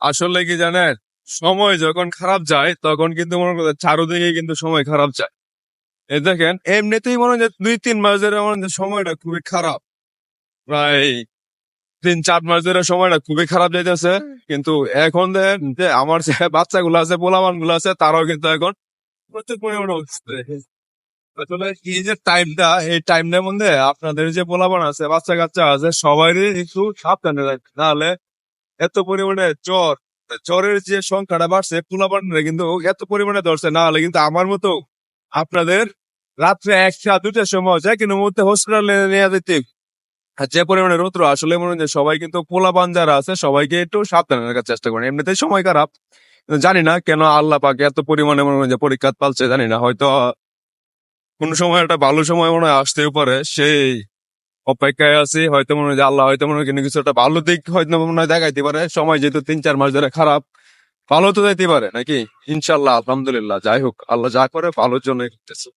আসলে কি জানেন, সময় যখন খারাপ যায় তখন কিন্তু মনে করেন চারোদিকে কিন্তু সময় খারাপ যায়। এই দেখেন এমনিতেই মনে হয় যে 2-3 মাস ধরে মনে হয় যে সময়টা খুবই খারাপ, প্রায় 3-4 মাস ধরে সময়টা খুবই খারাপ যাইতেছে। কিন্তু এখন দেখেন যে আমার যে বাচ্চাগুলো আছে, পোলাপান গুলো আছে, তারাও কিন্তু এখন প্রচুর পরিমাণে উঠছে। আসলে এই যে টাইমটা, এই টাইমটার মধ্যে আপনাদের যে পোলাপান আছে, বাচ্চা কাচ্চা আছে, সবারই একটু সাবধানে রাখবে, নাহলে এত পরিমাণে জ্বরের যে সংখ্যাটা বাড়ছে, পোলাপানরা কিন্তু এত পরিমাণে ধরছে, না হলে কিন্তু আমার মতো আপনাদের রাত্রে 1টা 2টার সময় যায় কিন্তু মুহূর্তে হসপিটালে নিয়ে যেতে। আর যে পরিমাণে রৌদ্র, আসলে মনে হয় যে সবাই কিন্তু পোলাপান যারা আছে সবাইকে একটু সাবধানে রাখার চেষ্টা করেন। এমনিতেই সময় খারাপ, কিন্তু জানি না কেন আল্লাহ পাক এত পরিমাণে মনে হয় যে পরীক্ষা পালছে, জানি না, হয়তো কোন সময় একটা ভালো সময় মনে হয় আসতেও পারে, সেই অপেক্ষায় আছি। হয়তো মনে হয় যে আল্লাহ হয়তো মনে হয় কিন্তু কিছু একটা ভালো দিক হয়তো মনে হয় দেখাইতে পারে। সময় যেহেতু 3-4 মাস ধরে খারাপ, ভালো তো যাইতে পারে নাকি। ইনশাল্লাহ, আলহামদুলিল্লাহ, যাই হোক, আল্লাহ যা করে ভালোর জন্য করতেছে।